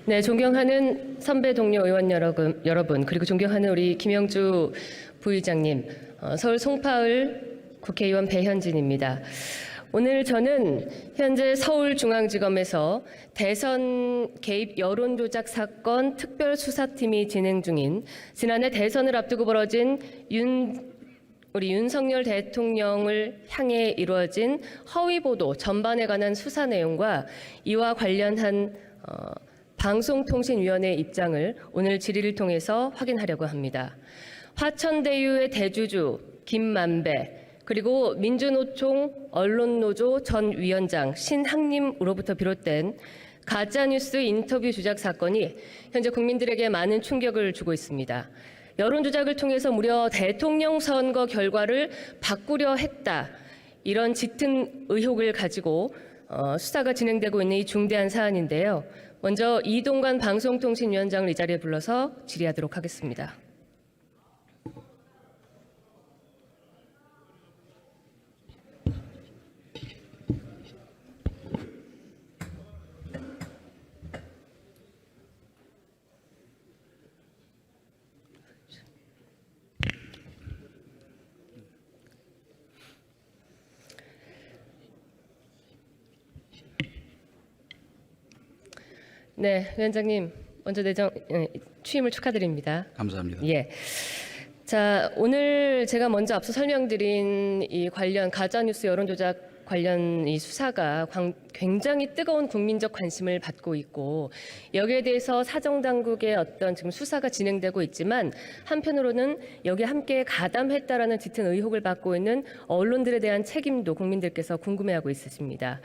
네, 존경하는 선배 동료 의원 여러분, 그리고 존경하는 우리 김영주 부의장님, 서울 송파을 국회의원 배현진입니다. 오늘 저는 현재 서울중앙지검에서 대선 개입 여론조작 사건 특별수사팀이 진행 중인 지난해 대선을 앞두고 벌어진 우리 윤석열 대통령을 향해 이루어진 허위보도 전반에 관한 수사 내용과 이와 관련한 방송통신위원회 입장을 오늘 질의를 통해서 확인하려고 합니다. 화천대유의 대주주 김만배 그리고 민주노총 언론노조 전 위원장 신학님으로부터 비롯된 가짜뉴스 인터뷰 조작 사건이 현재 국민들에게 많은 충격을 주고 있습니다. 여론조작을 통해서 무려 대통령 선거 결과를 바꾸려 했다. 이런 짙은 의혹을 가지고 수사가 진행되고 있는 이 중대한 사안인데요. 먼저 이동관 방송통신위원장을 이 자리에 불러서 질의하도록 하겠습니다. 네, 위원장님 먼저 취임을 축하드립니다. 감사합니다. 예. 자, 오늘 제가 먼저 앞서 설명드린 이 관련 가짜뉴스 여론조작 관련 이 수사가 굉장히 뜨거운 국민적 관심을 받고 있고 여기에 대해서 사정당국의 어떤 지금 수사가 진행되고 있지만 한편으로는 여기에 함께 가담했다라는 짙은 의혹을 받고 있는 언론들에 대한 책임도 국민들께서 궁금해하고 있으십니다.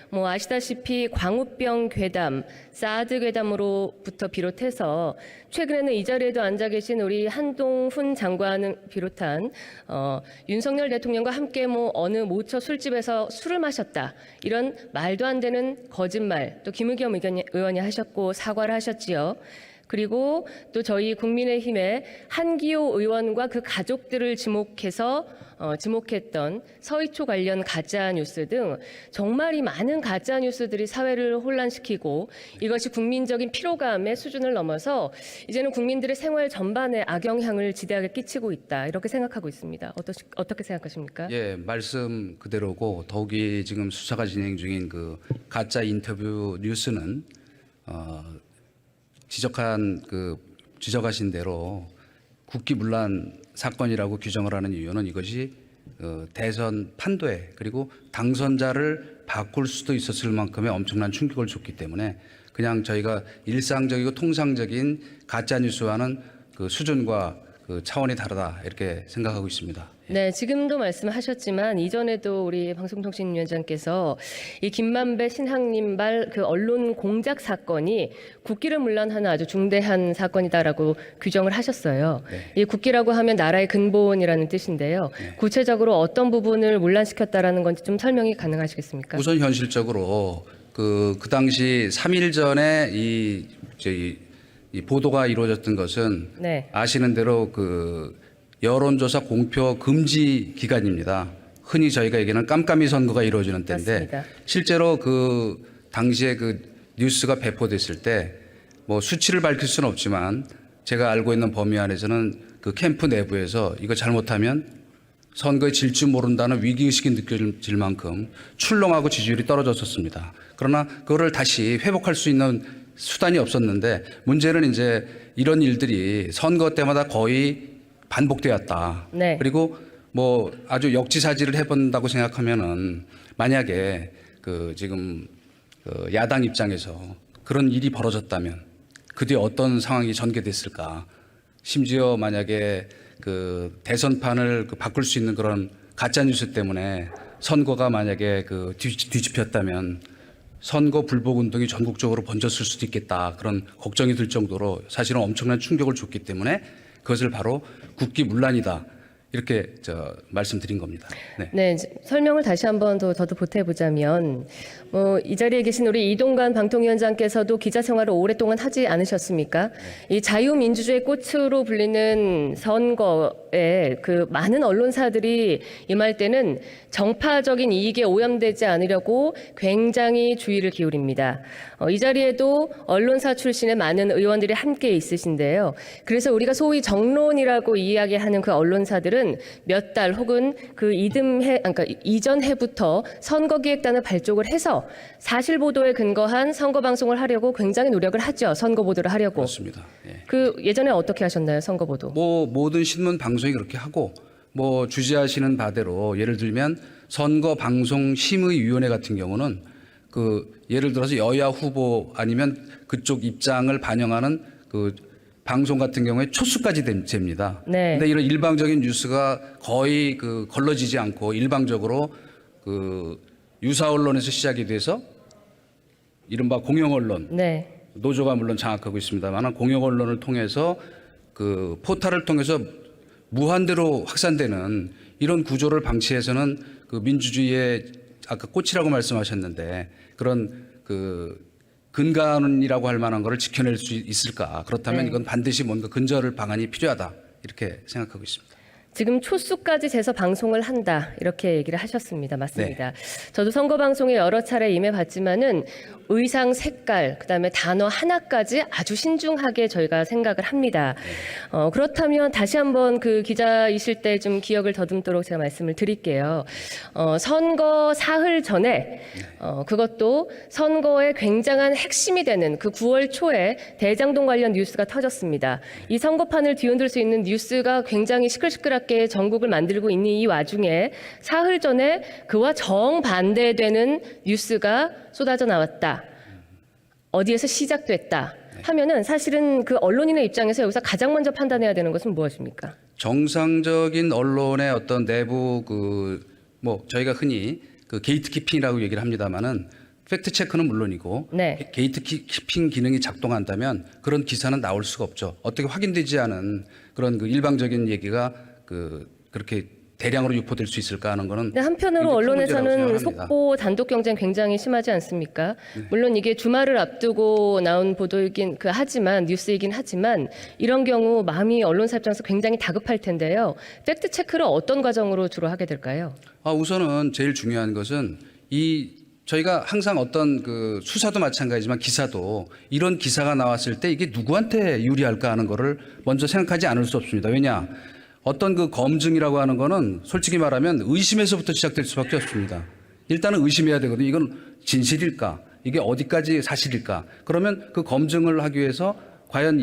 뭐 아시다시피 광우병 괴담, 사드 괴담으로부터 비롯해서 최근에는 이 자리에도 앉아 계신 우리 한동훈 장관을 비롯한 윤석열 대통령과 함께 뭐 어느 모처 술집에서 술을 마셨다 이런 말도 안 되는 거짓말 또 김의겸 의원이 하셨고 사과를 하셨지요. 그리고 또 저희 국민의힘의 한기호 의원과 그 가족들을 지목했던 서희초 관련 가짜 뉴스 등 정말 이 많은 가짜 뉴스들이 사회를 혼란시키고 이것이 국민적인 피로감의 수준을 넘어서 이제는 국민들의 생활 전반에 악영향을 지대하게 끼치고 있다 이렇게 생각하고 있습니다. 어떻게 생각하십니까? 예, 말씀 그대로고 더욱이 지금 수사가 진행 중인 그 가짜 인터뷰 뉴스는 지적하신 대로 국기문란 사건이라고 규정을 하는 이유는 이것이 대선 판도에 그리고 당선자를 바꿀 수도 있었을 만큼의 엄청난 충격을 줬기 때문에 그냥 저희가 일상적이고 통상적인 가짜 뉴스와는 그 수준과 그 차원이 다르다 이렇게 생각하고 있습니다. 네, 지금도 말씀하셨지만 이전에도 우리 방송통신위원장께서 이 김만배 신학님발 그 언론 공작 사건이 국기를 문란하는 아주 중대한 사건이다라고 규정을 하셨어요. 네. 이 국기라고 하면 나라의 근본이라는 뜻인데요. 네. 구체적으로 어떤 부분을 문란시켰다라는 건지 좀 설명이 가능하시겠습니까? 우선 현실적으로 그 당시 3일 전에 이 보도가 이루어졌던 것은 네. 아시는 대로 그 여론조사 공표 금지 기간입니다. 흔히 저희가 얘기하는 깜깜이 선거가 이루어지는 때인데 맞습니다. 실제로 그 당시에 그 뉴스가 배포됐을 때 뭐 수치를 밝힐 수는 없지만 제가 알고 있는 범위 안에서는 그 캠프 내부에서 이거 잘못하면 선거에 질 줄 모른다는 위기의식이 느껴질 만큼 출렁하고 지지율이 떨어졌었습니다. 그러나 그거를 다시 회복할 수 있는 수단이 없었는데 문제는 이제 이런 일들이 선거 때마다 거의 반복되었다. 네. 그리고 뭐 아주 역지사지를 해본다고 생각하면은 만약에 그 지금 그 야당 입장에서 그런 일이 벌어졌다면 그 뒤에 어떤 상황이 전개됐을까? 심지어 만약에 그 대선판을 바꿀 수 있는 그런 가짜 뉴스 때문에 선거가 만약에 그 뒤집혔다면 선거 불복 운동이 전국적으로 번졌을 수도 있겠다. 그런 걱정이 들 정도로 사실은 엄청난 충격을 줬기 때문에 그것을 바로 국기문란이다 이렇게 말씀드린 겁니다. 네. 네, 설명을 다시 한번 저도 보태보자면 이 자리에 계신 우리 이동관 방통위원장께서도 기자 생활을 오랫동안 하지 않으셨습니까? 네. 이 자유민주주의 꽃으로 불리는 선거에 보도에 그 많은 언론사들이 임할 때는 정파적인 이익에 오염되지 않으려고 굉장히 주의를 기울입니다. 이 자리에도 언론사 출신의 많은 의원들이 함께 있으신데요. 그래서 우리가 소위 정론이라고 이야기하는 그 언론사들은 몇 달 혹은 그 그러니까 이전 해부터 선거기획단을 발족을 해서 사실 보도에 근거한 선거 방송을 하려고 굉장히 노력을 하죠. 선거 보도를 하려고. 그렇습니다. 예. 그 예전에 어떻게 하셨나요, 선거 보도? 뭐 모든 신문 방송이 그렇게 하고 뭐 주재하시는 바대로 예를 들면 선거 방송 심의위원회 같은 경우는 그 예를 들어서 여야 후보 아니면 그쪽 입장을 반영하는 그 방송 같은 경우에 초수까지 됩니다. 네. 근데 이런 일방적인 뉴스가 거의 그 걸러지지 않고 일방적으로 그 유사 언론에서 시작이 돼서 이른바 공영 언론, 네. 노조가 물론 장악하고 있습니다만 공영 언론을 통해서 그 포탈을 통해서 무한대로 확산되는 이런 구조를 방치해서는 그 민주주의의 아까 꽃이라고 말씀하셨는데 그런 그 근간이라고 할 만한 것을 지켜낼 수 있을까? 그렇다면 네. 이건 반드시 뭔가 근절을 방안이 필요하다 이렇게 생각하고 있습니다. 지금 초수까지 재서 방송을 한다 이렇게 얘기를 하셨습니다. 맞습니다. 저도 선거 방송에 여러 차례 임해봤지만은 의상 색깔 그다음에 단어 하나까지 아주 신중하게 저희가 생각을 합니다. 그렇다면 다시 한번 그 기자이실 때 좀 기억을 더듬도록 제가 말씀을 드릴게요. 선거 사흘 전에 그것도 선거의 굉장한 핵심이 되는 그 9월 초에 대장동 관련 뉴스가 터졌습니다. 이 선거판을 뒤흔들 수 있는 뉴스가 굉장히 시끌시끌하게 전국을 만들고 있는 이 와중에 사흘 전에 그와 정반대되는 뉴스가 쏟아져 나왔다. 어디에서 시작됐다 하면은 사실은 그 언론인의 입장에서 여기서 가장 먼저 판단해야 되는 것은 무엇입니까? 정상적인 언론의 어떤 내부 그 뭐 저희가 흔히 그 게이트키핑이라고 얘기를 합니다만은 팩트 체크는 물론이고 네. 게이트키핑 기능이 작동한다면 그런 기사는 나올 수가 없죠. 어떻게 확인되지 않은 그런 그 일방적인 얘기가 그렇게 대량으로 유포될 수 있을까 하는 거는. 근데 한편으로 언론에서는 속보 단독 경쟁 굉장히 심하지 않습니까? 물론 이게 주말을 앞두고 나온 보도이긴 하지만 뉴스이긴 하지만 이런 경우 마음이 언론사 입장에서 굉장히 다급할 텐데요. 팩트 체크를 어떤 과정으로 주로 하게 될까요? 우선은 제일 중요한 것은 저희가 항상 어떤 그 수사도 마찬가지지만 기사도 이런 기사가 나왔을 때 이게 누구한테 유리할까 하는 거를 먼저 생각하지 않을 수 없습니다. 왜냐? 어떤 그 검증이라고 하는 거는 솔직히 말하면 의심에서부터 시작될 수밖에 없습니다. 일단은 의심해야 되거든요. 이건 진실일까? 이게 어디까지 사실일까? 그러면 그 검증을 하기 위해서 과연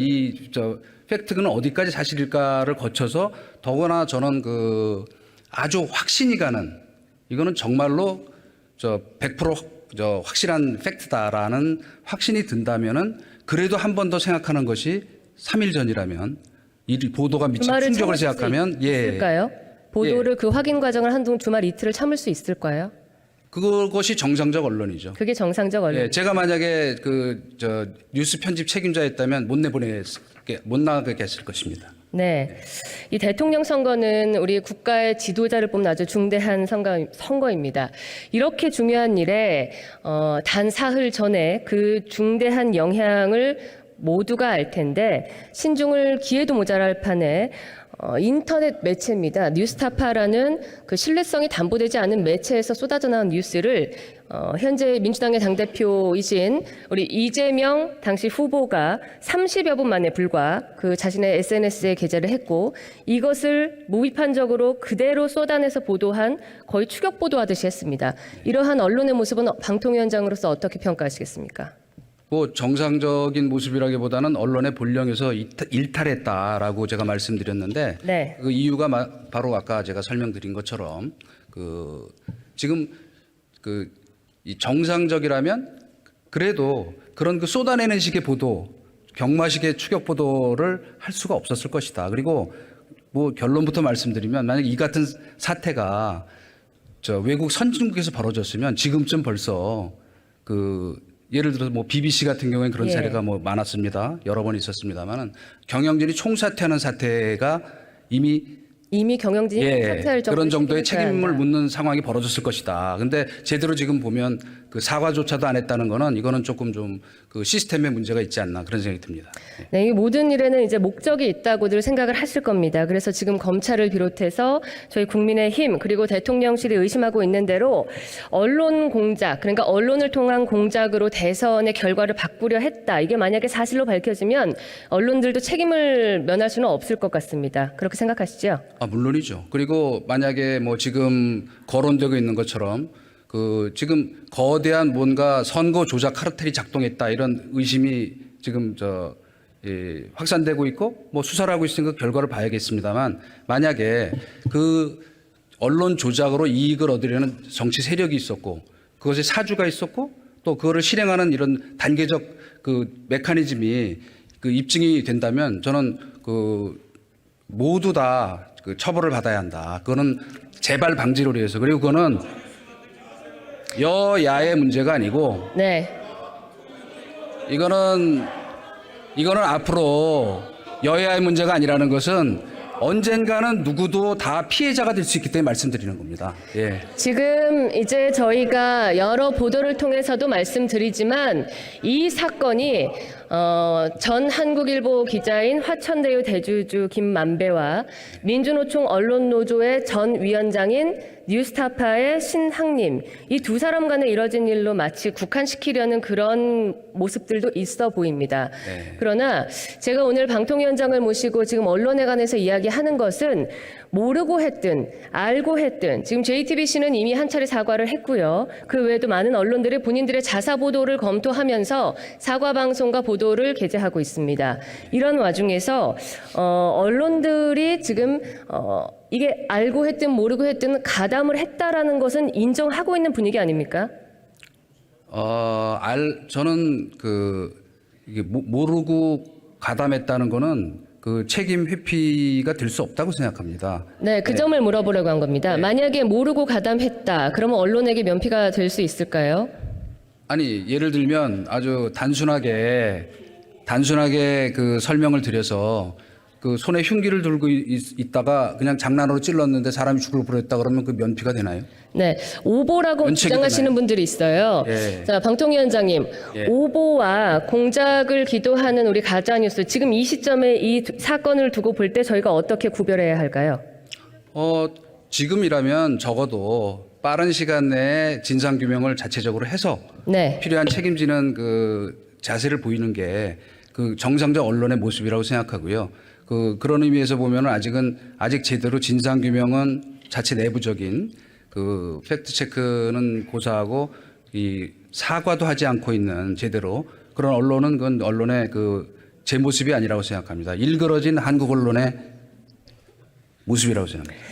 팩트는 어디까지 사실일까를 거쳐서 더구나 저는 그 아주 확신이 가는 이거는 정말로 100% 확실한 팩트다라는 확신이 든다면은 그래도 한 번 더 생각하는 것이 3일 전이라면 이 보도가 미친 충격을 생각하면 있을까요? 보도를 그 확인 과정을 한동 주말 이틀을 참을 수 있을까요? 그것이 정상적 언론이죠. 그게 정상적 언론. 제가 만약에 뉴스 편집 책임자였다면 못 나가게 했을 것입니다. 네. 이 대통령 선거는 우리 국가의 지도자를 뽑는 아주 중대한 선거입니다. 이렇게 중요한 일에 단 사흘 전에 그 중대한 영향을 모두가 알 텐데 신중을 기회도 모자랄 판에 인터넷 매체입니다. 뉴스타파라는 그 신뢰성이 담보되지 않은 매체에서 쏟아져 나온 뉴스를 현재 민주당의 당대표이신 우리 이재명 당시 후보가 30여 분 만에 불과 그 자신의 SNS에 게재를 했고 이것을 무비판적으로 그대로 쏟아내서 보도한 거의 추격 보도하듯이 했습니다. 이러한 언론의 모습은 방통위원장으로서 어떻게 평가하시겠습니까? 정상적인 모습이라기보다는 언론의 본령에서 일탈했다라고 제가 말씀드렸는데 네. 그 이유가 바로 아까 제가 설명드린 것처럼 지금 이 정상적이라면 그래도 그런 쏟아내는 식의 보도, 경마식의 추격 보도를 할 수가 없었을 것이다. 그리고 결론부터 말씀드리면 만약 이 같은 사태가 외국 선진국에서 벌어졌으면 지금쯤 벌써 예를 들어서 BBC 같은 경우에는 그런 사례가 많았습니다. 여러 번 있었습니다만은 경영진이 총사퇴하는 사태가 이미 경영진이 사퇴할 정도의 그런 정도의 책임을 묻는 상황이 벌어졌을 것이다. 근데 제대로 지금 보면 그 사과조차도 안 했다는 거는 이거는 조금 좀 그 시스템에 문제가 있지 않나 그런 생각이 듭니다. 네, 이 모든 일에는 이제 목적이 있다고들 생각을 하실 겁니다. 그래서 지금 검찰을 비롯해서 저희 국민의힘 그리고 대통령실이 의심하고 있는 대로 언론 공작, 그러니까 언론을 통한 공작으로 대선의 결과를 바꾸려 했다. 이게 만약에 사실로 밝혀지면 언론들도 책임을 면할 수는 없을 것 같습니다. 그렇게 생각하시죠? 물론이죠. 그리고 만약에 뭐 지금 거론되고 있는 것처럼 그 지금 거대한 뭔가 선거 조작 카르텔이 작동했다 이런 의심이 지금 확산되고 있고 뭐 수사를 하고 있으니까 결과를 봐야겠습니다만 만약에 그 언론 조작으로 이익을 얻으려는 정치 세력이 있었고 그것에 사주가 있었고 또 그거를 실행하는 이런 단계적 그 메커니즘이 그 입증이 된다면 저는 그 모두 다 그 처벌을 받아야 한다. 그거는 재발 방지를 위해서 그리고 그거는 여야의 문제가 아니고 네. 이거는 앞으로 여야의 문제가 아니라는 것은 언젠가는 누구도 다 피해자가 될 수 있기 때문에 말씀드리는 겁니다. 예. 지금 이제 저희가 여러 보도를 통해서도 말씀드리지만 이 사건이 전 한국일보 기자인 화천대유 대주주 김만배와 민주노총 언론노조의 전 위원장인 뉴스타파의 신학님 이 두 사람 간에 이뤄진 일로 마치 국한시키려는 그런 모습들도 있어 보입니다. 네. 그러나 제가 오늘 방통위원장을 모시고 지금 언론에 관해서 이야기하는 것은 모르고 했든 알고 했든 지금 JTBC는 이미 한 차례 사과를 했고요. 그 외에도 많은 언론들이 본인들의 자사 보도를 검토하면서 사과 방송과 보도를 게재하고 있습니다. 이런 와중에서 언론들이 지금 이게 알고 했든 모르고 했든 가담을 했다라는 것은 인정하고 있는 분위기 아닙니까? 저는 이게 모르고 가담했다는 거는 그 책임 회피가 될 수 없다고 생각합니다. 네, 그 점을 물어보려고 한 겁니다. 만약에 모르고 가담했다, 그러면 언론에게 면피가 될 수 있을까요? 아니, 예를 들면 아주 단순하게 그 설명을 드려서 그 손에 흉기를 들고 있다가 그냥 장난으로 찔렀는데 사람이 죽을 뻔했다 그러면 그 면피가 되나요? 네, 오보라고 면책이 주장하시는 되나요? 분들이 있어요. 예. 자, 방통위원장님, 예. 오보와 공작을 기도하는 우리 가짜뉴스, 지금 이 시점에 이 사건을 두고 볼 때 저희가 어떻게 구별해야 할까요? 지금이라면 적어도 빠른 시간 내에 진상 규명을 자체적으로 해서 네. 필요한 책임지는 그 자세를 보이는 게 그 정상적 언론의 모습이라고 생각하고요. 그런 의미에서 보면은 아직 제대로 진상 규명은 자체 내부적인 그 팩트 체크는 고사하고 이 사과도 하지 않고 있는 제대로 그런 언론은 그건 언론의 제 모습이 아니라고 생각합니다. 일그러진 한국 언론의 모습이라고 생각합니다.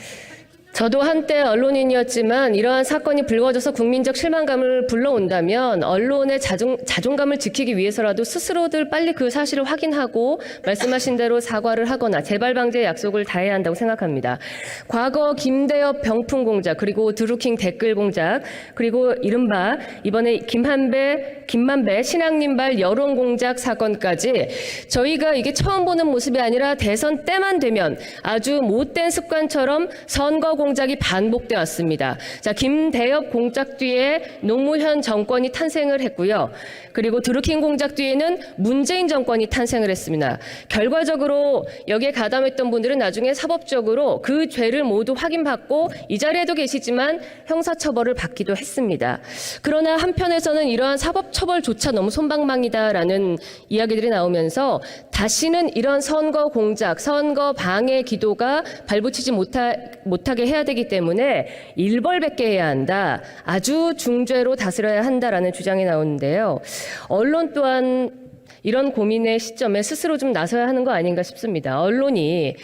저도 한때 언론인이었지만 이러한 사건이 불거져서 국민적 실망감을 불러온다면 언론의 자존감을 지키기 위해서라도 스스로들 빨리 그 사실을 확인하고 말씀하신 대로 사과를 하거나 재발 방지의 약속을 다해야 한다고 생각합니다. 과거 김대엽 병풍 공작 그리고 드루킹 댓글 공작 그리고 이른바 이번에 김만배 신앙님발 여론 공작 사건까지 저희가 이게 처음 보는 모습이 아니라 대선 때만 되면 아주 못된 습관처럼 선거 공작이 반복돼 왔습니다. 자, 김대엽 공작 뒤에 노무현 정권이 탄생을 했고요. 그리고 드루킹 공작 뒤에는 문재인 정권이 탄생을 했습니다. 결과적으로 여기에 가담했던 분들은 나중에 사법적으로 그 죄를 모두 확인받고 이 자리에도 계시지만 형사처벌을 받기도 했습니다. 그러나 한편에서는 이러한 사법처벌조차 너무 솜방망이다라는 이야기들이 나오면서 다시는 이런 선거 공작, 선거 방해 기도가 발붙이지 못하게 해야 되기 때문에 일벌백계 해야 한다. 아주 중죄로 다스려야 한다라는 주장이 나오는데요. 언론 또한 이런 고민의 시점에 스스로 좀 나서야 하는 거 아닌가 싶습니다. 언론이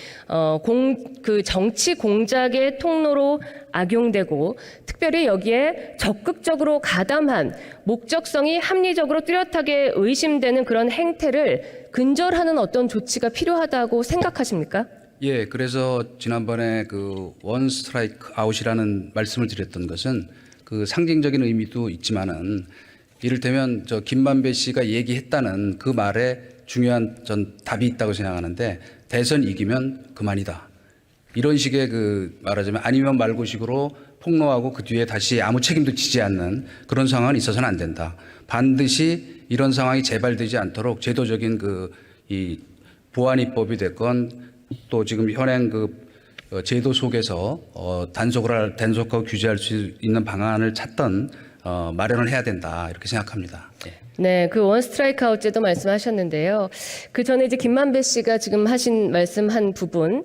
그 정치 공작의 통로로 악용되고 특별히 여기에 적극적으로 가담한 목적성이 합리적으로 뚜렷하게 의심되는 그런 행태를 근절하는 어떤 조치가 필요하다고 생각하십니까? 예, 그래서 지난번에 그 원 스트라이크 아웃이라는 말씀을 드렸던 것은 그 상징적인 의미도 있지만은 이를테면 저 김만배 씨가 얘기했다는 그 말에 중요한 전 답이 있다고 생각하는데 대선 이기면 그만이다. 이런 식의 그 말하자면 아니면 말고식으로 폭로하고 그 뒤에 다시 아무 책임도 지지 않는 그런 상황은 있어서는 안 된다. 반드시 이런 상황이 재발되지 않도록 제도적인 이 보안 입법이 됐건 또 지금 현행 제도 속에서 단속하고 규제할 수 있는 방안을 찾던 마련을 해야 된다 이렇게 생각합니다. 예. 네, 그 원 스트라이크 아웃 제도 말씀하셨는데요. 그 전에 이제 김만배 씨가 지금 하신 말씀한 부분,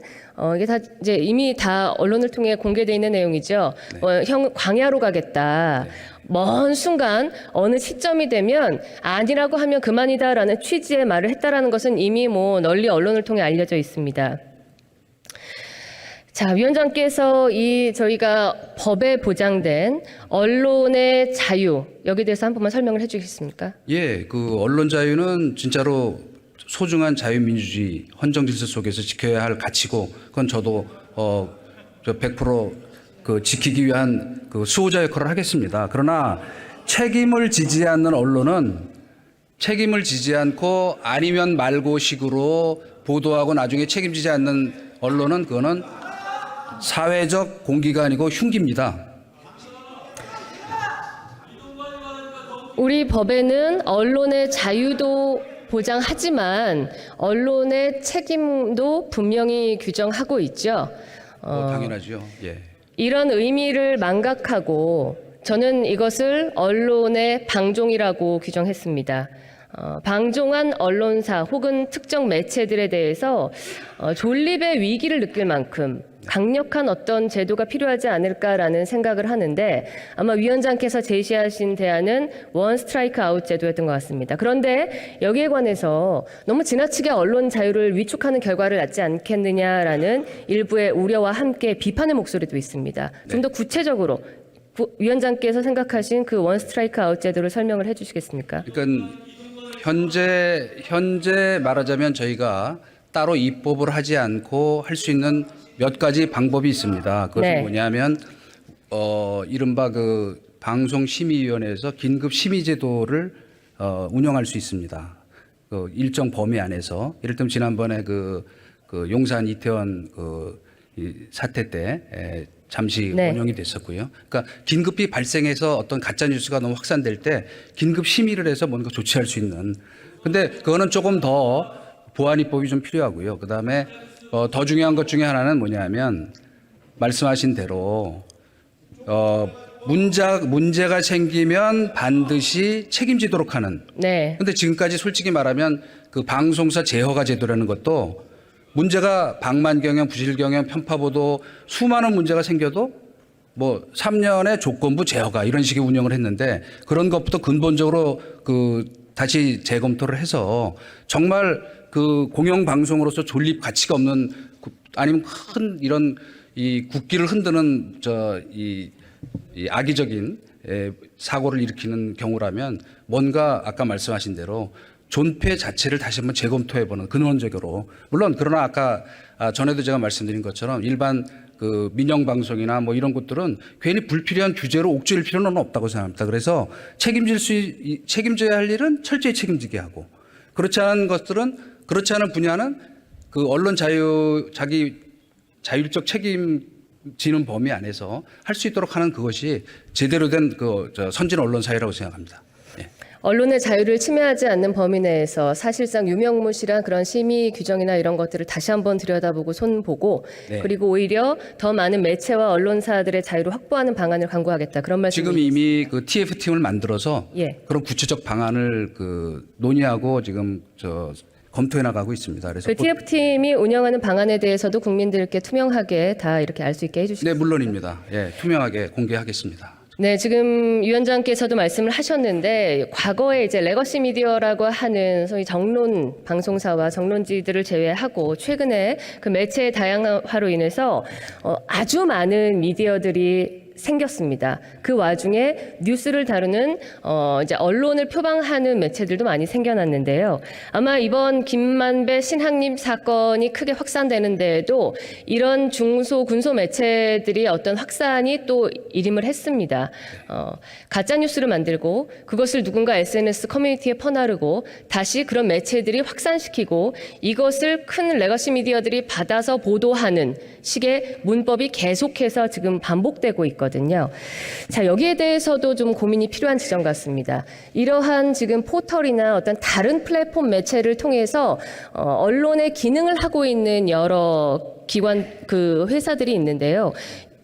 이게 다 이제 이미 다 언론을 통해 공개돼 있는 내용이죠. 형 광야로 가겠다. 먼 순간 어느 시점이 되면 아니라고 하면 그만이다라는 취지의 말을 했다라는 것은 이미 뭐 널리 언론을 통해 알려져 있습니다. 자, 위원장께서 저희가 법에 보장된 언론의 자유, 여기에 대해서 한 번만 설명을 해 주시겠습니까? 예, 언론 자유는 진짜로 소중한 자유민주주의 헌정 질서 속에서 지켜야 할 가치고, 그건 저도 100% 지키기 위한 수호자 역할을 하겠습니다. 그러나 책임을 지지 않는 언론은 책임을 지지 않고 아니면 말고 식으로 보도하고 나중에 책임지지 않는 언론은 그거는 사회적 공기가 아니고 흉기입니다. 우리 법에는 언론의 자유도 보장하지만 언론의 책임도 분명히 규정하고 있죠. 당연하죠. 예. 이런 의미를 망각하고 저는 이것을 언론의 방종이라고 규정했습니다. 방종한 언론사 혹은 특정 매체들에 대해서 존립의 위기를 느낄 만큼 강력한 어떤 제도가 필요하지 않을까라는 생각을 하는데 아마 위원장께서 제시하신 대안은 원 스트라이크 아웃 제도였던 것 같습니다. 그런데 여기에 관해서 너무 지나치게 언론 자유를 위축하는 결과를 낳지 않겠느냐라는 일부의 우려와 함께 비판의 목소리도 있습니다. 좀 더 구체적으로 위원장께서 생각하신 그 원 스트라이크 아웃 제도를 설명을 해 주시겠습니까? 그러니까 현재 말하자면 저희가 따로 입법을 하지 않고 할 수 있는 몇 가지 방법이 있습니다. 그것은 뭐냐면 이른바 방송심의위원회에서 긴급 심의제도를 운영할 수 있습니다. 일정 범위 안에서 이를테면 지난번에 용산 이태원 이 사태 때 잠시 운영이 됐었고요. 그러니까 긴급히 발생해서 어떤 가짜 뉴스가 너무 확산될 때 긴급 심의를 해서 뭔가 조치할 수 있는. 근데 그거는 조금 더 보안 입법이 좀 필요하고요. 그다음에 더 중요한 것 중에 하나는 뭐냐면 말씀하신 대로 문제가 생기면 반드시 책임지도록 하는. 네. 근데 지금까지 솔직히 말하면 방송사 재허가 제도라는 것도 문제가 방만 경영, 부실 경영, 편파 보도 수많은 문제가 생겨도 3년의 조건부 재허가 이런 식의 운영을 했는데 그런 것부터 근본적으로 다시 재검토를 해서 정말 공영 방송으로서 존립 가치가 없는 아니면 큰 이런 이 국기를 흔드는 이 악의적인 사고를 일으키는 경우라면 뭔가 아까 말씀하신 대로 존폐 자체를 다시 한번 재검토해보는 근원적으로 물론 그러나 아까 전에도 제가 말씀드린 것처럼 일반 민영 방송이나 이런 것들은 괜히 불필요한 규제로 옥죄일 필요는 없다고 생각합니다. 그래서 책임져야 할 일은 철저히 책임지게 하고 그렇지 않은 분야는 언론 자기 자율적 책임지는 범위 안에서 할 수 있도록 하는 그것이 제대로 된 선진 언론 사회라고 생각합니다. 예. 언론의 자유를 침해하지 않는 범위 내에서 사실상 유명무실한 그런 심의 규정이나 이런 것들을 다시 한번 들여다보고 손보고 그리고 오히려 더 많은 매체와 언론사들의 자유를 확보하는 방안을 강구하겠다. 그런 말씀. 지금 이미 TF팀을 만들어서 그런 구체적 방안을 논의하고 지금 검토해 나가고 있습니다. 그래서 TF팀이 운영하는 방안에 대해서도 국민들께 투명하게 다 이렇게 알 수 있게 해주시죠. 네, 물론입니다. 예, 투명하게 공개하겠습니다. 네, 지금 위원장께서도 말씀을 하셨는데 과거에 이제 레거시 미디어라고 하는 소위 정론 방송사와 정론지들을 제외하고 최근에 매체의 다양화로 인해서 아주 많은 미디어들이 생겼습니다. 그 와중에 뉴스를 다루는 이제 언론을 표방하는 매체들도 많이 생겨났는데요. 아마 이번 김만배 신학님 사건이 크게 확산되는 데에도 이런 중소 군소 매체들이 어떤 확산이 또 일임을 했습니다. 가짜 뉴스를 만들고 그것을 누군가 SNS 커뮤니티에 퍼나르고 다시 그런 매체들이 확산시키고 이것을 큰 레거시 미디어들이 받아서 보도하는 식의 문법이 계속해서 지금 반복되고 있거든요. 있거든요. 자, 여기에 대해서도 좀 고민이 필요한 지점 같습니다. 이러한 지금 포털이나 어떤 다른 플랫폼 매체를 통해서 언론의 기능을 하고 있는 여러 기관 그 회사들이 있는데요.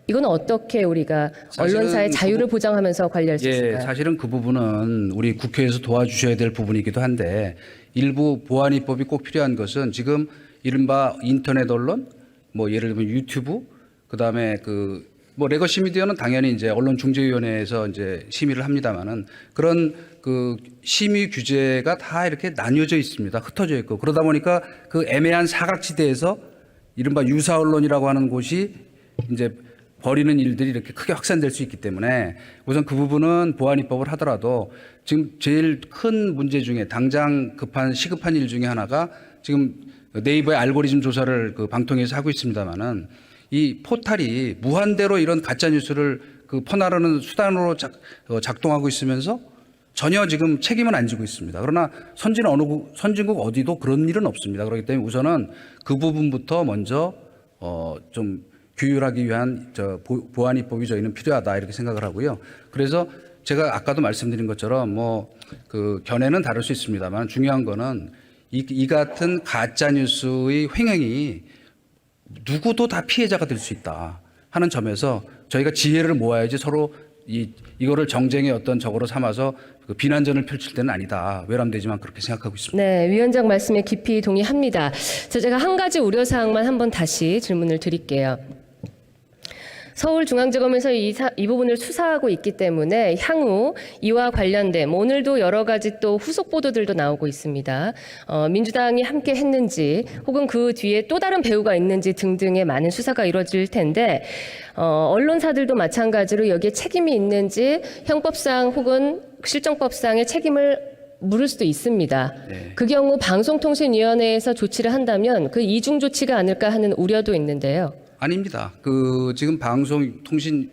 이건 어떻게 우리가 언론사의 자유를 보장하면서 관리할 수 있을까요? 사실은 그 부분은 우리 국회에서 도와주셔야 될 부분이기도 한데 일부 보안 입법이 꼭 필요한 것은 지금 이른바 인터넷 언론, 뭐 예를 들면 유튜브, 그다음에 뭐 레거시 미디어는 당연히 이제 언론중재위원회에서 이제 심의를 합니다만은 그런 그 심의 규제가 다 이렇게 나뉘어져 있습니다. 흩어져 있고 그러다 보니까 그 애매한 사각지대에서 이른바 유사 언론이라고 하는 곳이 이제 벌이는 일들이 이렇게 크게 확산될 수 있기 때문에 우선 그 부분은 보안 입법을 하더라도 지금 제일 큰 문제 중에 당장 시급한 일 중에 하나가 지금 네이버의 알고리즘 조사를 그 방통위에서 하고 있습니다만은 이 포탈이 무한대로 이런 가짜 뉴스를 그 퍼나르는 수단으로 작동하고 있으면서 전혀 지금 책임은 안 지고 있습니다. 그러나 선진국 어디도 그런 일은 없습니다. 그렇기 때문에 우선은 그 부분부터 먼저 좀 규율하기 위한 보안 입법이 저희는 필요하다 이렇게 생각을 하고요. 그래서 제가 아까도 말씀드린 것처럼 뭐 그 견해는 다를 수 있습니다만 중요한 거는 이 같은 가짜 뉴스의 횡행이 누구도 다 피해자가 될 수 있다 하는 점에서 저희가 지혜를 모아야지 서로 이거를 정쟁의 어떤 적으로 삼아서 그 비난전을 펼칠 때는 아니다. 외람되지만 그렇게 생각하고 있습니다. 네, 위원장 말씀에 깊이 동의합니다. 제가 한 가지 우려사항만 한번 다시 질문을 드릴게요. 서울중앙지검에서 이 부분을 수사하고 있기 때문에 향후 이와 관련된 오늘도 여러 가지 또 후속 보도들도 나오고 있습니다. 민주당이 함께 했는지 혹은 그 뒤에 또 다른 배후가 있는지 등등의 많은 수사가 이루어질 텐데 언론사들도 마찬가지로 여기에 책임이 있는지 형법상 혹은 실정법상의 책임을 물을 수도 있습니다. 네. 그 경우 방송통신위원회에서 조치를 한다면 그 이중 조치가 아닐까 하는 우려도 있는데요. 아닙니다. 지금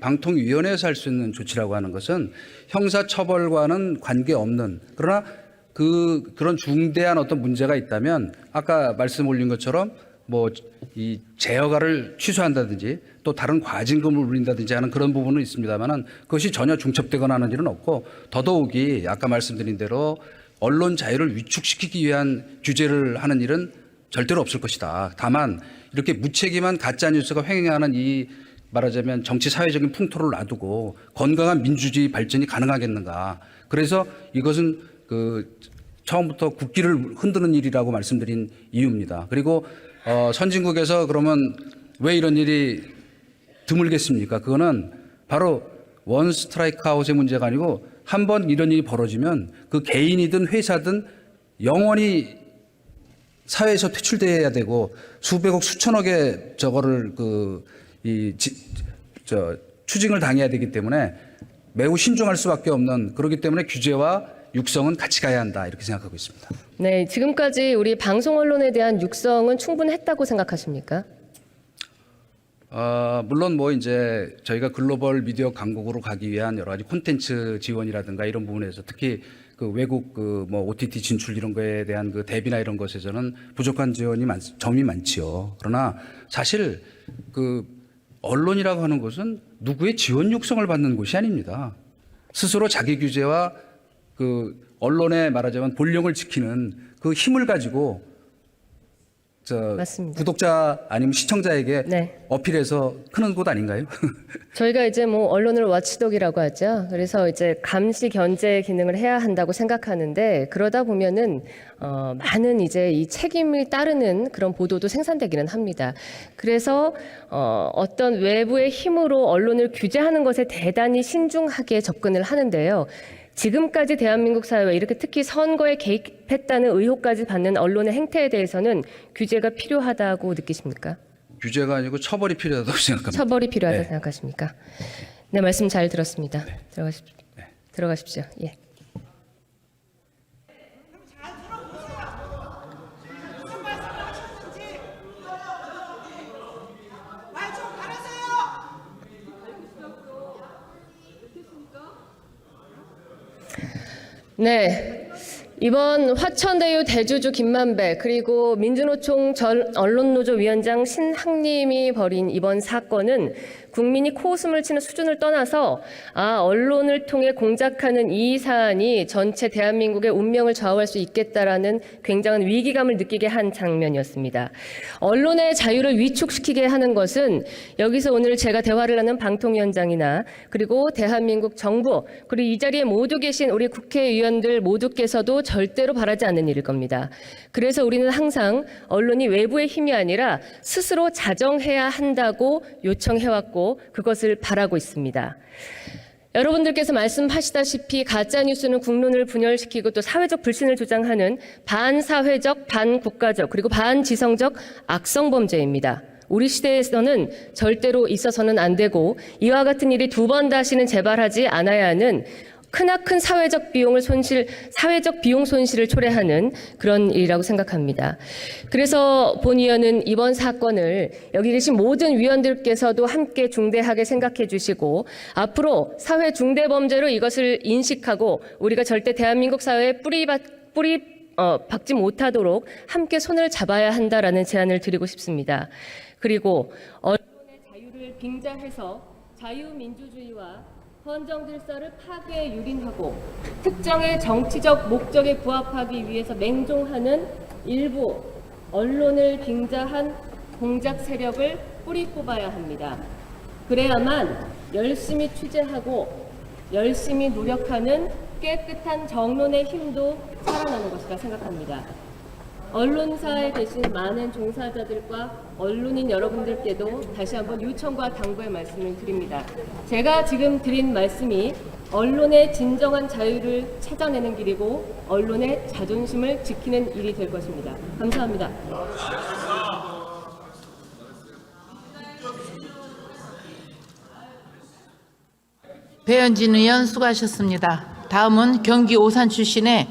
방통위원회에서 할 수 있는 조치라고 하는 것은 형사처벌과는 관계없는 그러나 그런 중대한 어떤 문제가 있다면 아까 말씀 올린 것처럼 뭐 이 재허가를 취소한다든지 또 다른 과징금을 울린다든지 하는 그런 부분은 있습니다만은 그것이 전혀 중첩되거나 하는 일은 없고 더더욱이 아까 말씀드린 대로 언론 자유를 위축시키기 위한 규제를 하는 일은 절대로 없을 것이다. 다만 이렇게 무책임한 가짜 뉴스가 횡행하는 이 말하자면 정치 사회적인 풍토를 놔두고 건강한 민주주의 발전이 가능하겠는가. 그래서 이것은 처음부터 국기를 흔드는 일이라고 말씀드린 이유입니다. 그리고 선진국에서 그러면 왜 이런 일이 드물겠습니까? 그거는 바로 원 스트라이크 아웃의 문제가 아니고 한 번 이런 일이 벌어지면 그 개인이든 회사든 영원히 사회에서 퇴출돼야 되고 수백억 수천억의 저거를 추징을 당해야 되기 때문에 매우 신중할 수밖에 없는 그렇기 때문에 규제와 육성은 같이 가야 한다 이렇게 생각하고 있습니다. 네, 지금까지 우리 방송 언론에 대한 육성은 충분했다고 생각하십니까? 물론 뭐 이제 저희가 글로벌 미디어 강국으로 가기 위한 여러 가지 콘텐츠 지원이라든가 이런 부분에서 특히 그 외국 뭐 OTT 진출 이런 거에 대한 그 대비나 이런 것에서는 부족한 점이 많지요. 그러나 사실 언론이라고 하는 것은 누구의 지원 육성을 받는 곳이 아닙니다. 스스로 자기 규제와 언론의 말하자면 본령을 지키는 그 힘을 가지고 맞습니다. 구독자 아니면 시청자에게 네. 어필해서 크는 곳 아닌가요? 저희가 이제 뭐 언론을 와치독이라고 하죠. 그래서 이제 감시 견제 기능을 해야 한다고 생각하는데 그러다 보면은 많은 이제 이 책임을 따르는 그런 보도도 생산되기는 합니다. 그래서 어떤 외부의 힘으로 언론을 규제하는 것에 대단히 신중하게 접근을 하는데요. 지금까지 대한민국 사회에 이렇게 특히 선거에 개입했다는 의혹까지 받는 언론의 행태에 대해서는 규제가 필요하다고 느끼십니까? 규제가 아니고 처벌이 필요하다고 생각합니다. 처벌이 필요하다고 네. 생각하십니까? 네, 말씀 잘 들었습니다. 네. 들어가십시오. 네. 들어가십시오. 예. 네. 이번 화천대유 대주주 김만배 그리고 민주노총 전 언론노조 위원장 신학님이 벌인 이번 사건은 국민이 코웃음을 치는 수준을 떠나서 언론을 통해 공작하는 이 사안이 전체 대한민국의 운명을 좌우할 수 있겠다라는 굉장한 위기감을 느끼게 한 장면이었습니다. 언론의 자유를 위축시키게 하는 것은 여기서 오늘 제가 대화를 하는 방통위원장이나 그리고 대한민국 정부 그리고 이 자리에 모두 계신 우리 국회의원들 모두께서도 절대로 바라지 않는 일일 겁니다. 그래서 우리는 항상 언론이 외부의 힘이 아니라 스스로 자정해야 한다고 요청해왔고 그것을 바라고 있습니다. 여러분들께서 말씀하시다시피 가짜뉴스는 국론을 분열시키고 또 사회적 불신을 조장하는 반사회적, 반국가적 그리고 반지성적 악성범죄입니다. 우리 시대에서는 절대로 있어서는 안 되고 이와 같은 일이 두 번 다시는 재발하지 않아야 하는 크나큰 사회적 비용 손실을 초래하는 그런 일이라고 생각합니다. 그래서 본 의원은 이번 사건을 여기 계신 모든 위원들께서도 함께 중대하게 생각해 주시고 앞으로 사회 중대 범죄로 이것을 인식하고 우리가 절대 대한민국 사회에 박지 못하도록 함께 손을 잡아야 한다라는 제안을 드리고 싶습니다. 그리고 언론의 자유를 빙자해서 자유민주주의와 헌정 질서를 파괴에 유린하고 특정의 정치적 목적에 부합하기 위해서 맹종하는 일부 언론을 빙자한 공작 세력을 뿌리 뽑아야 합니다. 그래야만 열심히 취재하고 열심히 노력하는 깨끗한 정론의 힘도 살아나는 것이라 생각합니다. 언론사에 계신 많은 종사자들과 언론인 여러분들께도 다시 한번 요청과 당부의 말씀을 드립니다. 제가 지금 드린 말씀이 언론의 진정한 자유를 찾아내는 길이고 언론의 자존심을 지키는 일이 될 것입니다. 감사합니다. 배현진 의원 수고하셨습니다. 다음은 경기 오산 출신의